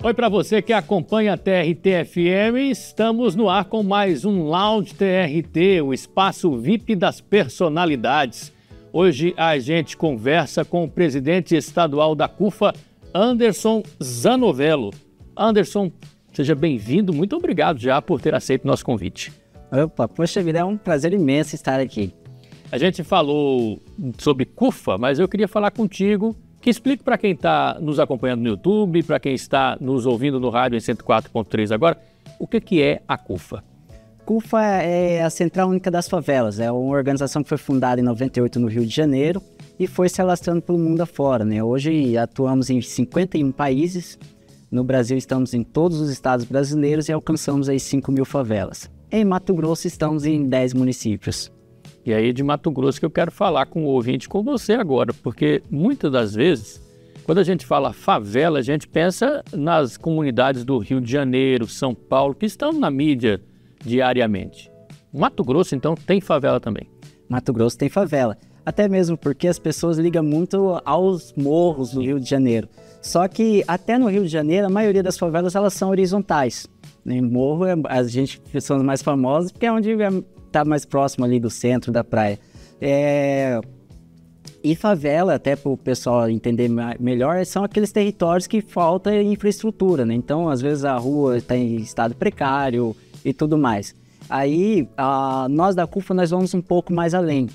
Oi para você que acompanha a TRT-FM, estamos no ar com mais um Lounge TRT, o espaço VIP das personalidades. Hoje a gente conversa com o presidente estadual da CUFA, Anderson Zanovello. Anderson, seja bem-vindo, muito obrigado já por ter aceito o nosso convite. Opa, poxa vida, é um prazer imenso estar aqui. A gente falou sobre CUFA, mas eu queria falar contigo, que explique para quem está nos acompanhando no YouTube, para quem está nos ouvindo no rádio em 104.3 agora, o que é a CUFA? CUFA é a Central Única das Favelas, é uma organização que foi fundada em 98 no Rio de Janeiro e foi se alastrando pelo mundo afora, né? Hoje atuamos em 51 países, no Brasil estamos em todos os estados brasileiros e alcançamos aí 5 mil favelas. Em Mato Grosso estamos em 10 municípios. E aí de Mato Grosso que eu quero falar com o ouvinte, com você agora, porque muitas das vezes, quando a gente fala favela, a gente pensa nas comunidades do Rio de Janeiro, São Paulo, que estão na mídia diariamente. Mato Grosso, então, tem favela também? Mato Grosso tem favela, até mesmo porque as pessoas ligam muito aos morros do Rio de Janeiro. Só que até no Rio de Janeiro, a maioria das favelas elas são horizontais. Em morro, a gente são os mais famosos, porque é onde está mais próximo ali do centro da praia. E favela, até para o pessoal entender melhor, são aqueles territórios que falta infraestrutura, né? Então, às vezes a rua está em estado precário e tudo mais. Aí, nós da CUFA, nós vamos um pouco mais além.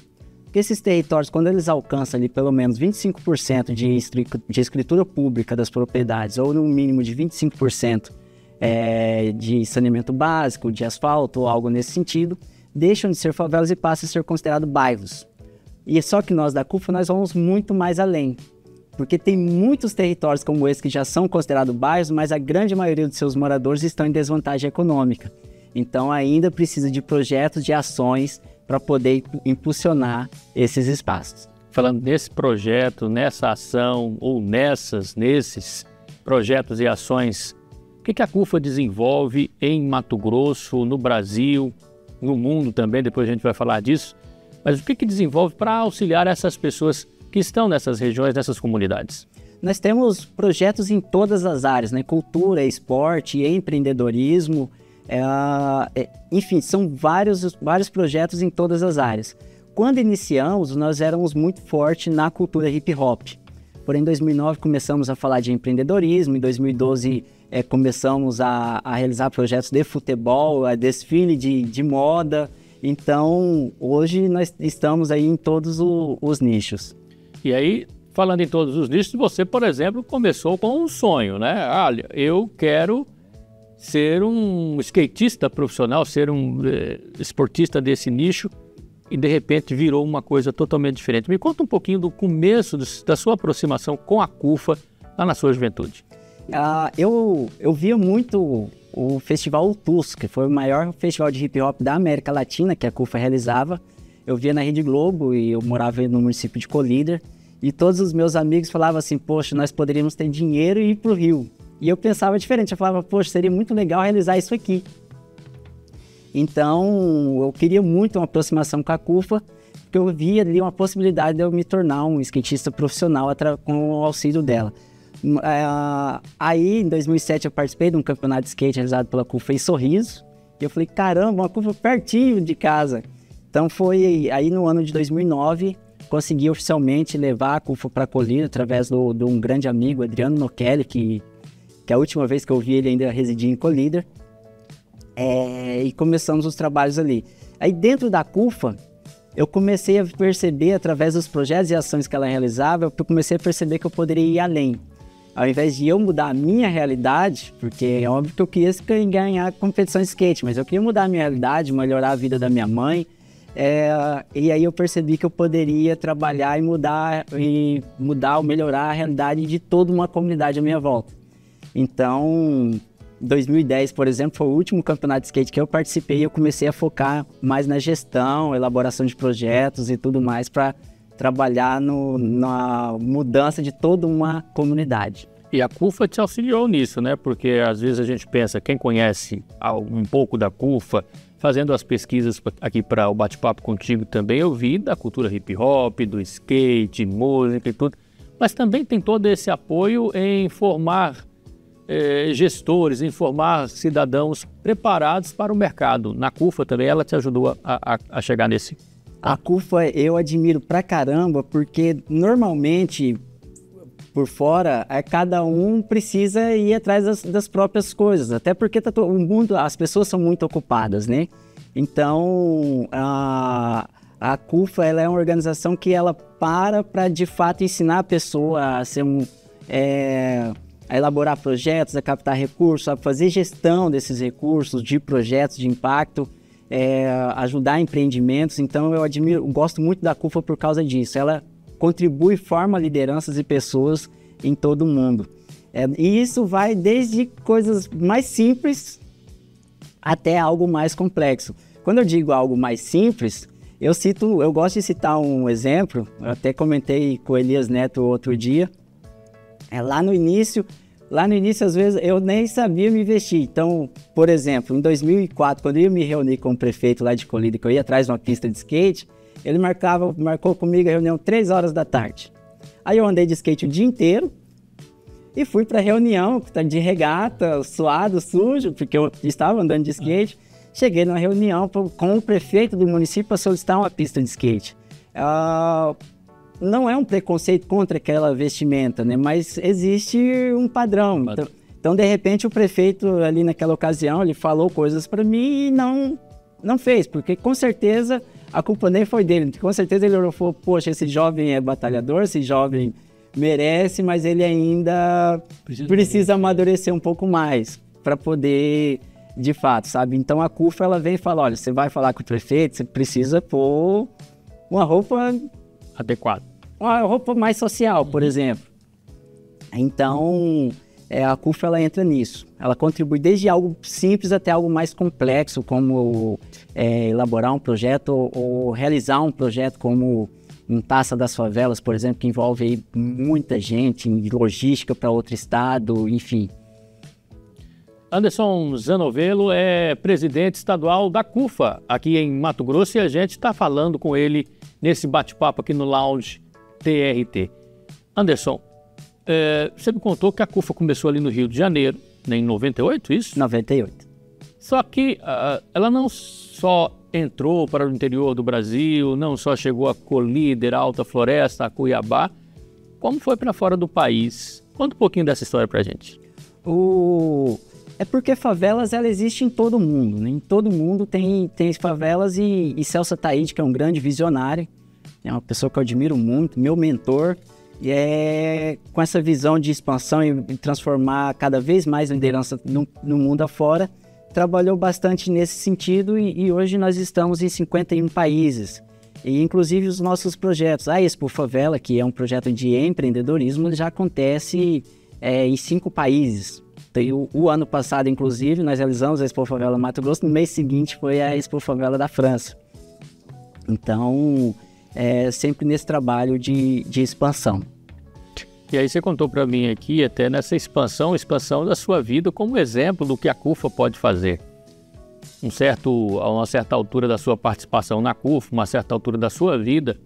Porque esses territórios, quando eles alcançam ali pelo menos 25% de escritura pública das propriedades, ou no mínimo de 25% de saneamento básico, de asfalto ou algo nesse sentido, deixam de ser favelas e passam a ser considerados bairros. E só que nós da CUFA nós vamos muito mais além, porque tem muitos territórios como esse que já são considerados bairros, mas a grande maioria dos seus moradores estão em desvantagem econômica. Então ainda precisa de projetos, de ações para poder impulsionar esses espaços. Falando nesse projeto, nessa ação ou nesses projetos e ações, o que a CUFA desenvolve em Mato Grosso, no Brasil, no mundo também, depois a gente vai falar disso, mas o que desenvolve para auxiliar essas pessoas que estão nessas regiões, nessas comunidades? Nós temos projetos em todas as áreas, né? Cultura, esporte, empreendedorismo, enfim, são vários projetos em todas as áreas. Quando iniciamos, nós éramos muito fortes na cultura hip hop. Porém, em 2009 começamos a falar de empreendedorismo, em 2012 começamos a realizar projetos de futebol, desfile de moda. Então, hoje nós estamos aí em todos os nichos. E aí, falando em todos os nichos, você, por exemplo, começou com um sonho, né? Olha, eu quero ser um skatista profissional, ser um esportista desse nicho, e de repente virou uma coisa totalmente diferente. Me conta um pouquinho do começo da sua aproximação com a CUFA lá na sua juventude. Eu via muito o Festival TUS, que foi o maior festival de hip hop da América Latina que a CUFA realizava. Eu via na Rede Globo e eu morava no município de Colíder. E todos os meus amigos falavam assim, poxa, nós poderíamos ter dinheiro e ir para o Rio. E eu pensava diferente, eu falava, poxa, seria muito legal realizar isso aqui. Então, eu queria muito uma aproximação com a CUFA, porque eu via ali uma possibilidade de eu me tornar um skatista profissional com o auxílio dela. Aí, em 2007, eu participei de um campeonato de skate realizado pela CUFA em Sorriso, e eu falei, caramba, uma CUFA pertinho de casa. Então, foi aí no ano de 2009, consegui oficialmente levar a CUFA para Colíder, através de um grande amigo, Adriano Nochelli, que a última vez que eu vi ele ainda residia em Colíder. E começamos os trabalhos ali. Aí dentro da CUFA, eu comecei a perceber, através dos projetos e ações que ela realizava, eu comecei a perceber que eu poderia ir além. Ao invés de eu mudar a minha realidade, porque é óbvio que eu queria ganhar competição de skate, mas eu queria mudar a minha realidade, melhorar a vida da minha mãe. E aí eu percebi que eu poderia trabalhar e melhorar a realidade de toda uma comunidade à minha volta. Então, 2010, por exemplo, foi o último campeonato de skate que eu participei e eu comecei a focar mais na gestão, elaboração de projetos e tudo mais para trabalhar na mudança de toda uma comunidade. E a CUFA te auxiliou nisso, né? Porque às vezes a gente pensa, quem conhece um pouco da CUFA, fazendo as pesquisas aqui para o bate-papo contigo também, eu vi da cultura hip hop, do skate, música e tudo, mas também tem todo esse apoio em formar gestores, informar cidadãos preparados para o mercado. Na CUFA também ela te ajudou a chegar nesse... A CUFA eu admiro pra caramba, porque normalmente, por fora, cada um precisa ir atrás das próprias coisas, até porque o mundo, as pessoas são muito ocupadas, né? Então, a CUFA ela é uma organização que ela para de fato ensinar a pessoa a ser a elaborar projetos, a captar recursos, a fazer gestão desses recursos, de projetos de impacto, ajudar empreendimentos. Então eu gosto muito da CUFA por causa disso. Ela contribui e forma lideranças e pessoas em todo o mundo. E isso vai desde coisas mais simples até algo mais complexo. Quando eu digo algo mais simples, eu gosto de citar um exemplo, eu até comentei com o Elias Neto outro dia. Lá no início, às vezes, eu nem sabia me vestir. Então, por exemplo, em 2004, quando eu ia me reunir com o prefeito lá de Colíder, que eu ia atrás de uma pista de skate, ele marcou comigo a reunião 3 horas da tarde. Aí eu andei de skate o dia inteiro e fui para a reunião de regata, suado, sujo, porque eu estava andando de skate. Cheguei na reunião com o prefeito do município para solicitar uma pista de skate. Não é um preconceito contra aquela vestimenta, né? Mas existe um padrão. Então, de repente, o prefeito ali naquela ocasião, ele falou coisas para mim e não fez, porque com certeza a culpa nem foi dele. Com certeza ele falou, poxa, esse jovem é batalhador, esse jovem merece, mas ele ainda precisa amadurecer um pouco mais para poder, de fato, sabe? Então a CUFA ela vem e fala, olha, você vai falar com o prefeito, você precisa pôr uma roupa adequada. Uma roupa mais social, por exemplo. Então, a CUFA ela entra nisso. Ela contribui desde algo simples até algo mais complexo, como elaborar um projeto ou realizar um projeto como um Taça das Favelas, por exemplo, que envolve aí muita gente, logística para outro estado, enfim. Anderson Zanovelo é presidente estadual da CUFA, aqui em Mato Grosso, e a gente está falando com ele nesse bate-papo aqui no Lounge TRT. Anderson, você me contou que a CUFA começou ali no Rio de Janeiro, né, em 98, isso? 98. Só que ela não só entrou para o interior do Brasil, não só chegou a Colíder, Alta Floresta, a Cuiabá, como foi para fora do país? Conta um pouquinho dessa história para a gente. É porque favelas, ela existe em todo mundo, né? Em todo mundo tem favelas e Celso Ataíde, que é um grande visionário, é uma pessoa que eu admiro muito, meu mentor, e com essa visão de expansão e transformar cada vez mais liderança no mundo afora, trabalhou bastante nesse sentido e hoje nós estamos em 51 países. E inclusive os nossos projetos, a Expo Favela, que é um projeto de empreendedorismo, já acontece em 5 países. O ano passado, inclusive, nós realizamos a Expo Favela Mato Grosso, no mês seguinte foi a Expo Favela da França. Então, sempre nesse trabalho de expansão. E aí você contou para mim aqui, até nessa expansão da sua vida, como exemplo do que a CUFA pode fazer. A uma certa altura da sua participação na CUFA, uma certa altura da sua vida,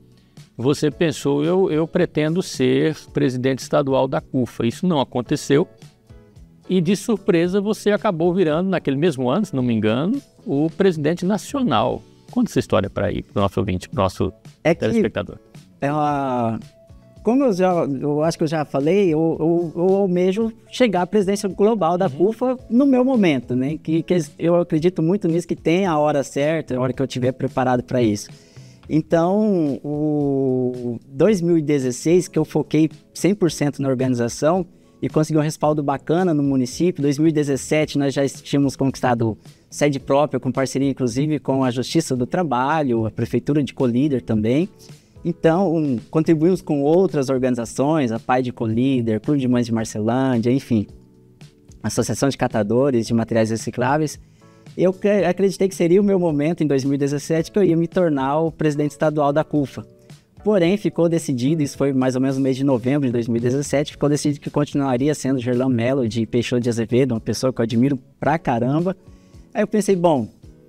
você pensou, eu pretendo ser presidente estadual da CUFA. Isso não aconteceu. E de surpresa você acabou virando, naquele mesmo ano, se não me engano, o presidente nacional. Conta essa história para o nosso ouvinte, para o nosso telespectador. Como eu acho que eu já falei, eu almejo chegar à presidência global da CUFA no meu momento, né? Que eu acredito muito nisso, que tem a hora certa, a hora que eu estiver preparado para isso. Então, o 2016, que eu foquei 100% na organização, e consegui um respaldo bacana no município. Em 2017, nós já tínhamos conquistado sede própria, com parceria, inclusive, com a Justiça do Trabalho, a Prefeitura de Colíder também. Então, contribuímos com outras organizações, a Pai de Colíder, Clube de Mães de Marcelândia, enfim, Associação de Catadores de Materiais Recicláveis. Eu acreditei que seria o meu momento, em 2017, que eu ia me tornar o presidente estadual da CUFA. Porém, ficou decidido, isso foi mais ou menos no mês de novembro de 2017, ficou decidido que continuaria sendo Gerlan Mello de Peixoto de Azevedo, uma pessoa que eu admiro pra caramba. Aí eu pensei, bom,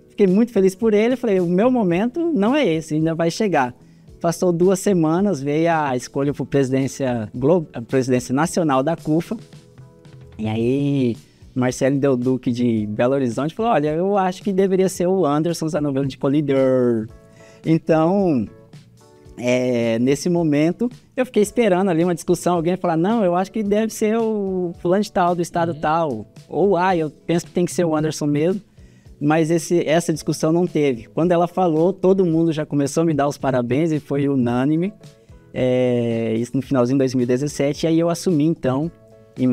fiquei muito feliz por ele, falei, o meu momento não é esse, ainda vai chegar. Passou 2 semanas, veio a escolha para a presidência nacional da CUFA, E aí, Marcelo Del Duque de Belo Horizonte falou, olha, eu acho que deveria ser o Anderson Zannovello de Colíder. Então, nesse momento, eu fiquei esperando ali uma discussão, alguém falar, não, eu acho que deve ser o fulano de tal, do estado tal. Ou, eu penso que tem que ser o Anderson mesmo. Mas essa discussão não teve. Quando ela falou, todo mundo já começou a me dar os parabéns e foi unânime. Isso no finalzinho de 2017. E aí eu assumi, então, em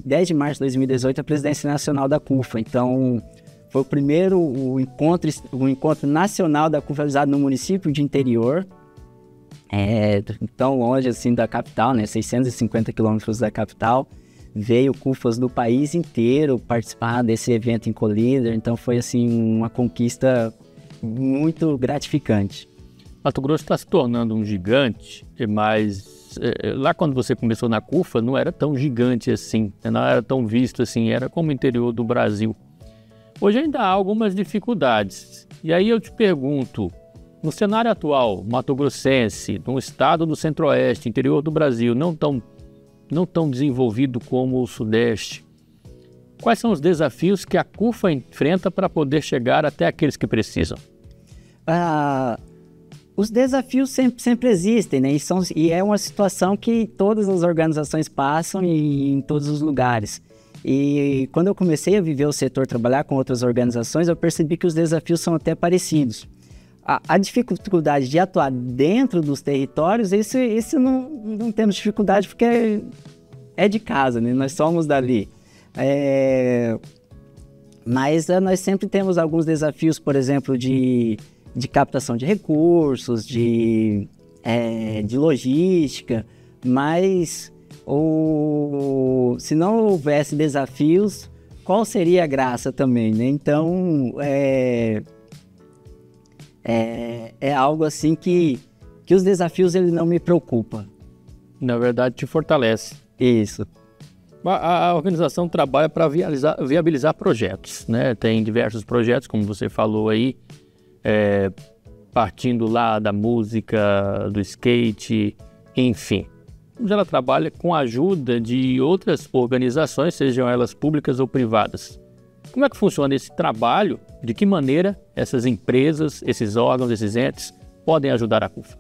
10 de março de 2018, a presidência nacional da CUFA. Então, foi o encontro nacional da CUFA realizado no município de interior. Tão longe assim da capital, né? 650 quilômetros da capital. Veio CUFAs do país inteiro participar desse evento em Colíder, então foi assim uma conquista muito gratificante. Mato Grosso está se tornando um gigante, mas lá quando você começou na CUFA não era tão gigante assim, não era tão visto assim, era como o interior do Brasil. Hoje ainda há algumas dificuldades, e aí eu te pergunto, no cenário atual, mato-grossense, no estado do Centro-Oeste, interior do Brasil, não tão desenvolvido como o Sudeste. Quais são os desafios que a CUFA enfrenta para poder chegar até aqueles que precisam? Os desafios sempre existem, né? E é uma situação que todas as organizações passam em todos os lugares. E quando eu comecei a viver o setor, trabalhar com outras organizações, eu percebi que os desafios são até parecidos. A dificuldade de atuar dentro dos territórios, isso não temos dificuldade porque é de casa, né? Nós somos dali. Mas nós sempre temos alguns desafios, por exemplo, de captação de recursos, de logística, mas se não houvesse desafios, qual seria a graça também, né? Então, é algo assim que os desafios ele não me preocupa. Na verdade, te fortalece. Isso. A organização trabalha para viabilizar projetos, né? Tem diversos projetos, como você falou aí, partindo lá da música, do skate, enfim. Ela trabalha com a ajuda de outras organizações, sejam elas públicas ou privadas. Como é que funciona esse trabalho? De que maneira essas empresas, esses órgãos, esses entes podem ajudar a CUFA?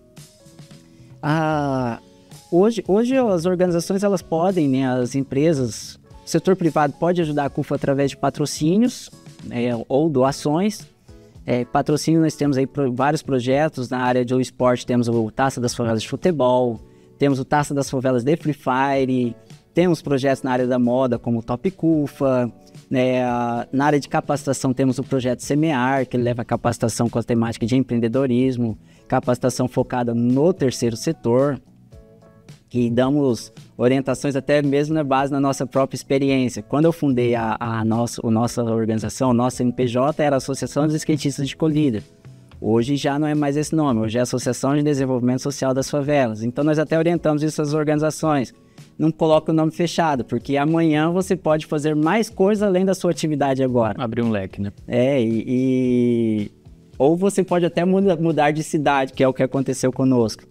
Hoje as organizações elas podem, né, as empresas, o setor privado pode ajudar a CUFA através de patrocínios ou doações. Patrocínio nós temos aí vários projetos na área de esporte, temos o Taça das Favelas de Futebol, temos o Taça das Favelas de Free Fire, temos projetos na área da moda como o Top CUFA. Na área de capacitação temos o projeto Semear, que leva a capacitação com a temática de empreendedorismo, capacitação focada no terceiro setor, que damos orientações até mesmo na base da nossa própria experiência. Quando eu fundei a nossa organização, nossa NPJ, era a Associação dos Skatistas de Colíder. Hoje já não é mais esse nome, hoje é a Associação de Desenvolvimento Social das Favelas. Então nós até orientamos essas organizações. Não coloca o nome fechado, porque amanhã você pode fazer mais coisa além da sua atividade agora. Abrir um leque, né? Ou você pode até mudar de cidade, que é o que aconteceu conosco.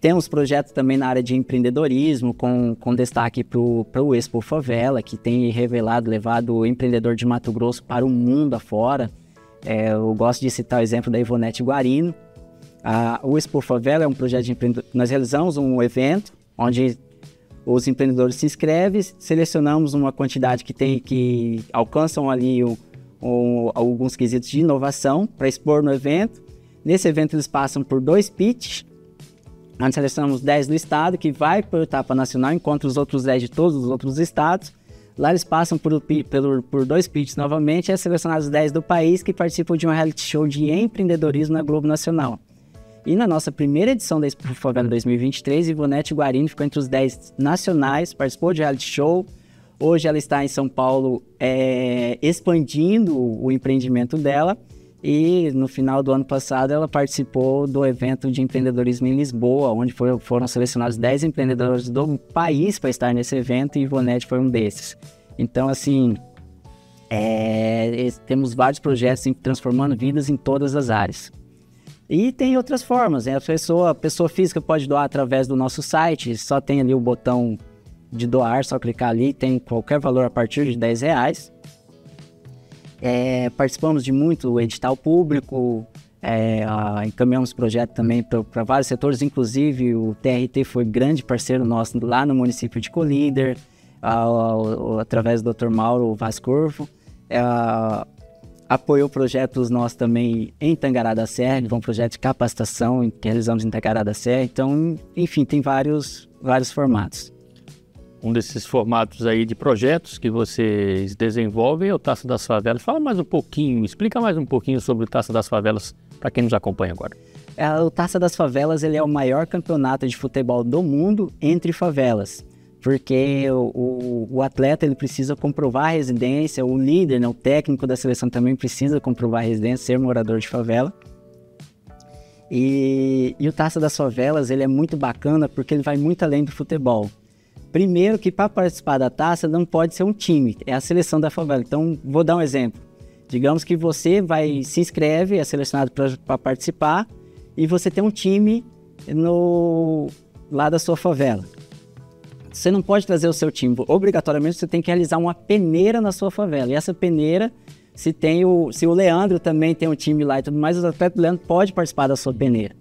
Temos projetos também na área de empreendedorismo, com destaque para o Expo Favela, que tem levado o empreendedor de Mato Grosso para o mundo afora. Eu gosto de citar o exemplo da Ivonete Guarino. O Expo Favela é um projeto de empreendedorismo. Nós realizamos um evento onde os empreendedores se inscrevem, selecionamos uma quantidade que alcançam ali alguns quesitos de inovação para expor no evento. Nesse evento eles passam por 2 pitches. Nós selecionamos 10 do estado, que vai para a etapa nacional, enquanto os outros 10 de todos os outros estados. Lá eles passam por 2 pitches novamente, e é selecionados 10 do país que participam de um reality show de empreendedorismo na Globo Nacional. E na nossa primeira edição da Expo Favela 2023, Ivonete Guarino ficou entre os 10 nacionais, participou de reality show. Hoje ela está em São Paulo expandindo o empreendimento dela. E no final do ano passado ela participou do evento de empreendedorismo em Lisboa, onde foram selecionados 10 empreendedores do país para estar nesse evento, e Ivonete foi um desses. Então, assim, temos vários projetos transformando vidas em todas as áreas. E tem outras formas, né? A pessoa física pode doar através do nosso site, só tem ali o botão de doar, só clicar ali, tem qualquer valor a partir de R$10. Participamos de muito edital público, encaminhamos projeto também para vários setores, inclusive o TRT foi grande parceiro nosso lá no município de Colíder, através do Dr. Mauro Vaz Corvo. Apoiou projetos nossos também em Tangará da Serra, que é um projeto de capacitação que realizamos em Tangará da Serra. Então, enfim, tem vários formatos. Um desses formatos aí de projetos que vocês desenvolvem é o Taça das Favelas. Fala mais um pouquinho, explica mais um pouquinho sobre o Taça das Favelas para quem nos acompanha agora. O Taça das Favelas ele é o maior campeonato de futebol do mundo entre favelas, porque o atleta ele precisa comprovar a residência, o líder, né, o técnico da seleção também precisa comprovar a residência, ser morador de favela. E o Taça das Favelas ele é muito bacana porque ele vai muito além do futebol. Primeiro que para participar da taça não pode ser um time, é a seleção da favela. Então, vou dar um exemplo. Digamos que você se inscreve, é selecionado para participar e você tem um time lá da sua favela. Você não pode trazer o seu time, obrigatoriamente você tem que realizar uma peneira na sua favela. E essa peneira, se o Leandro também tem um time lá e tudo mais, o atleta do Leandro pode participar da sua peneira.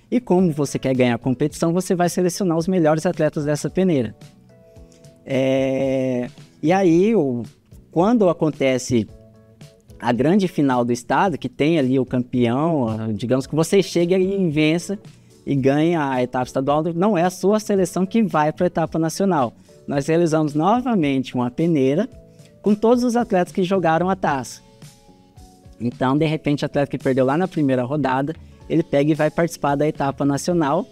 E como você quer ganhar a competição, você vai selecionar os melhores atletas dessa peneira. E aí, quando acontece a grande final do estado, que tem ali o campeão, digamos que você chega e vença e ganha a etapa estadual, não é a sua seleção que vai para a etapa nacional. Nós realizamos novamente uma peneira com todos os atletas que jogaram a taça. Então, de repente, o atleta que perdeu lá na primeira rodada, ele pega e vai participar da etapa nacional.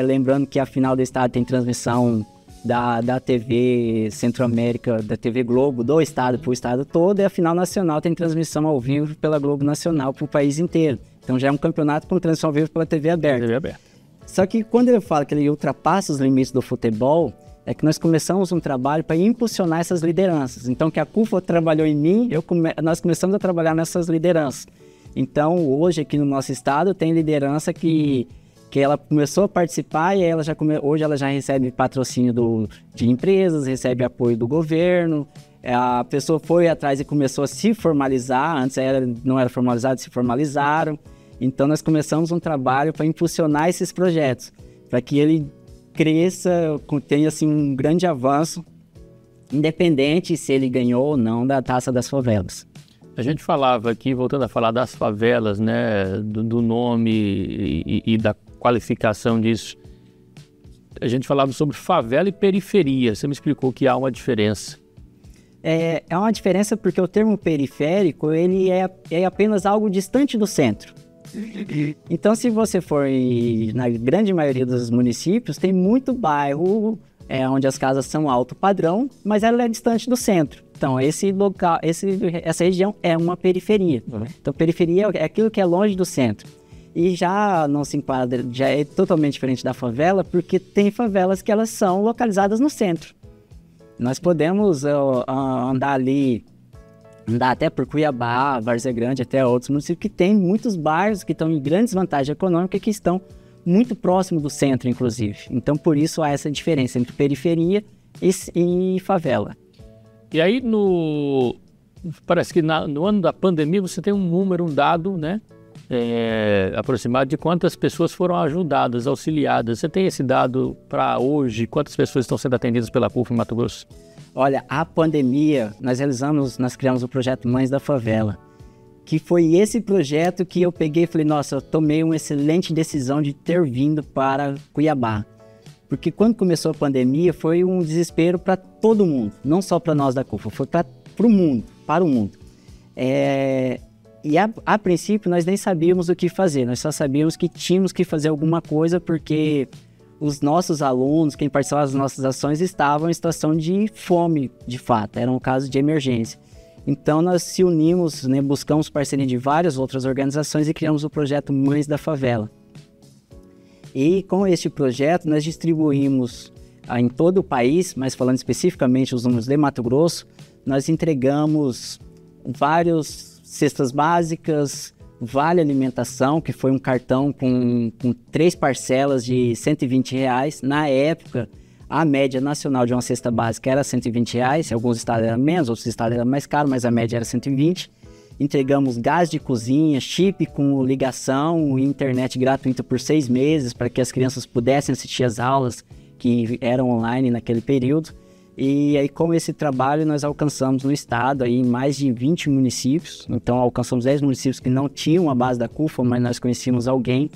Lembrando que a final do estado tem transmissão da TV Centro-América, da TV Globo, do estado para o estado todo, e a final nacional tem transmissão ao vivo pela Globo Nacional para o país inteiro. Então já é um campeonato com transmissão ao vivo pela TV aberta. Só que quando ele fala que ele ultrapassa os limites do futebol, é que nós começamos um trabalho para impulsionar essas lideranças. Então que a CUFA trabalhou em mim, nós começamos a trabalhar nessas lideranças. Então hoje aqui no nosso estado tem liderança que ela começou a participar e hoje ela já recebe patrocínio de empresas, recebe apoio do governo. A pessoa foi atrás e começou a se formalizar, antes não era formalizado, se formalizaram. Então nós começamos um trabalho para impulsionar esses projetos, para que ele cresça, tenha assim, um grande avanço, independente se ele ganhou ou não da Taça das Favelas. A gente falava aqui, voltando a falar das favelas, né, do nome e da qualificação disso, a gente falava sobre favela e periferia. Você me explicou que há uma diferença. É uma diferença porque o termo periférico ele é apenas algo distante do centro. Então, se você for na grande maioria dos municípios, tem muito bairro onde as casas são alto padrão, mas ela é distante do centro. Então, essa região é uma periferia. Uhum. Então, periferia é aquilo que é longe do centro. E já não se enquadra, já é totalmente diferente da favela, porque tem favelas que elas são localizadas no centro. Nós podemos andar até por Cuiabá, Várzea Grande, até outros municípios que tem muitos bairros que estão em grandes vantagens econômicas que estão muito próximos do centro, inclusive. Então, por isso há essa diferença entre periferia e favela. E aí, parece que no ano da pandemia você tem um dado, né, aproximado de quantas pessoas foram ajudadas, auxiliadas. Você tem esse dado para hoje? Quantas pessoas estão sendo atendidas pela CUFA em Mato Grosso? Olha, a pandemia, nós criamos o projeto Mães da Favela, que foi esse projeto que eu peguei e falei, nossa, eu tomei uma excelente decisão de ter vindo para Cuiabá. Porque quando começou a pandemia foi um desespero para todo mundo, não só para nós da CUFA, foi para o mundo. E a princípio nós nem sabíamos o que fazer, nós só sabíamos que tínhamos que fazer alguma coisa porque os nossos alunos, quem participava das nossas ações, estavam em situação de fome, de fato, era um caso de emergência. Então nós se unimos, né, buscamos parceria de várias outras organizações e criamos o projeto Mães da Favela. E com este projeto nós distribuímos em todo o país, mas falando especificamente os números de Mato Grosso, nós entregamos várias cestas básicas, Vale Alimentação, que foi um cartão com 3 parcelas de R$120. Na época, A média nacional de uma cesta básica era R$120, alguns estados eram menos, outros estados eram mais caro, mas a média era 120. Entregamos gás de cozinha, chip com ligação e internet gratuita por 6 meses para que as crianças pudessem assistir às aulas que eram online naquele período. E aí, com esse trabalho, nós alcançamos no estado aí mais de 20 municípios. Então, alcançamos 10 municípios que não tinham a base da CUFA, mas nós conhecíamos alguém.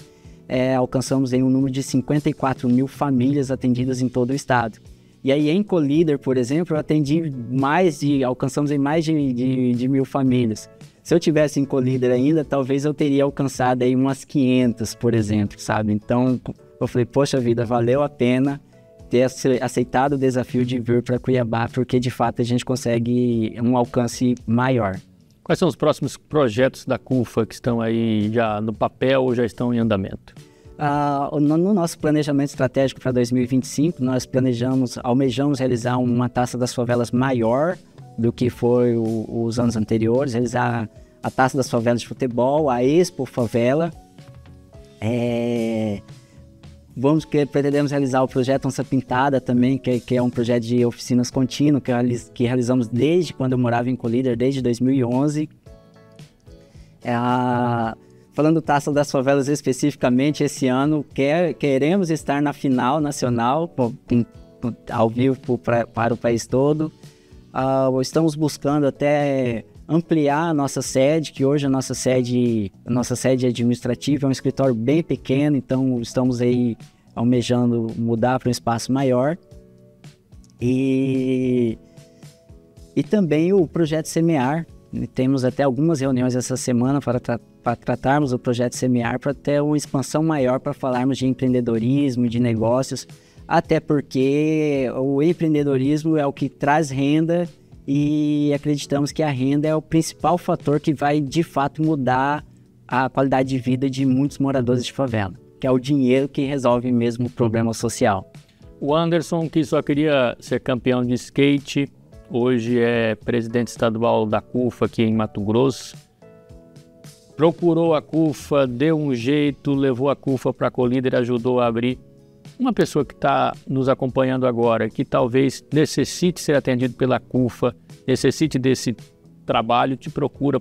Alcançamos aí um número de 54 mil famílias atendidas em todo o estado. E aí, em Colíder, por exemplo, alcançamos em mais de 1.000 famílias. Se eu tivesse em Colíder ainda, talvez eu teria alcançado aí umas 500, por exemplo, sabe? Então, eu falei, poxa vida, valeu a pena ter aceitado o desafio de vir para Cuiabá, porque de fato a gente consegue um alcance maior. Quais são os próximos projetos da CUFA que estão aí já no papel ou já estão em andamento? No nosso planejamento estratégico para 2025, nós almejamos realizar uma Taça das Favelas maior do que foi os anos anteriores, realizar a Taça das Favelas de futebol, a Expo Favela. Pretendemos realizar o projeto Onça Pintada também, que é um projeto de oficinas contínuas que realizamos desde quando eu morava em Colíder, desde 2011. Falando Taça das Favelas especificamente, esse ano queremos estar na final nacional, ao vivo para o país todo. Estamos buscando até ampliar a nossa sede, que hoje a nossa sede administrativa é um escritório bem pequeno, então estamos aí almejando mudar para um espaço maior. E também o projeto Semear. Temos até algumas reuniões essa semana para tratarmos o projeto Semear, para ter uma expansão maior, para falarmos de empreendedorismo, de negócios, até porque o empreendedorismo é o que traz renda e acreditamos que a renda é o principal fator que vai, de fato, mudar a qualidade de vida de muitos moradores de favela, que é o dinheiro que resolve mesmo o problema social. O Anderson, que só queria ser campeão de skate, hoje é presidente estadual da CUFA aqui em Mato Grosso. Procurou a CUFA, deu um jeito, levou a CUFA para a Colíder e ajudou a abrir. Uma pessoa que está nos acompanhando agora, que talvez necessite ser atendido pela CUFA, necessite desse trabalho, te procura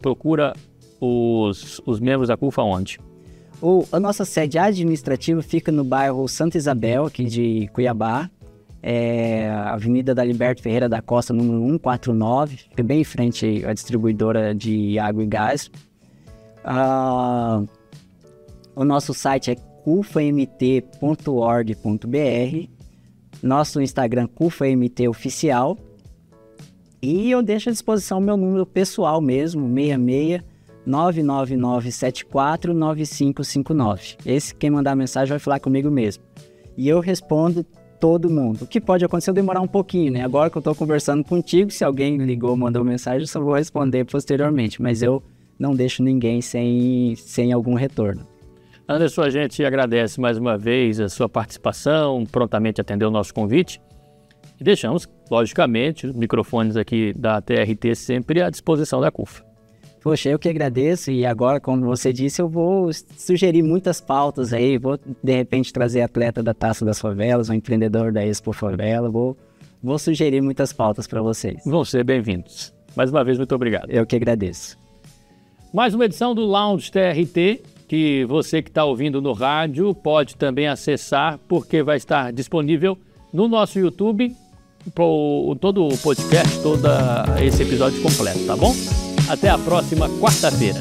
os membros da CUFA onde? A nossa sede administrativa fica no bairro Santa Isabel, aqui de Cuiabá, Avenida da Liberto Ferreira da Costa, número 149, fica bem em frente à distribuidora de água e gás. O nosso site é cufamt.org.br, nosso Instagram CUFAMT Oficial, e eu deixo à disposição o meu número pessoal mesmo, 66 99974 9559. Esse, quem mandar mensagem vai falar comigo mesmo. E eu respondo todo mundo. O que pode acontecer é demorar um pouquinho, né? Agora que eu estou conversando contigo, se alguém ligou, mandou mensagem, eu só vou responder posteriormente, mas eu não deixo ninguém sem algum retorno. Anderson, a gente agradece mais uma vez a sua participação, prontamente atendeu o nosso convite e deixamos, logicamente, os microfones aqui da TRT sempre à disposição da CUFA. Poxa, eu que agradeço e agora, como você disse, eu vou sugerir muitas pautas aí, vou de repente trazer atleta da Taça das Favelas, um empreendedor da Expo Favela, vou sugerir muitas pautas para vocês. Vão ser bem-vindos. Mais uma vez, muito obrigado. Eu que agradeço. Mais uma edição do Lounge TRT, que você que está ouvindo no rádio pode também acessar, porque vai estar disponível no nosso YouTube, todo o podcast, todo esse episódio completo, tá bom? Até a próxima quarta-feira.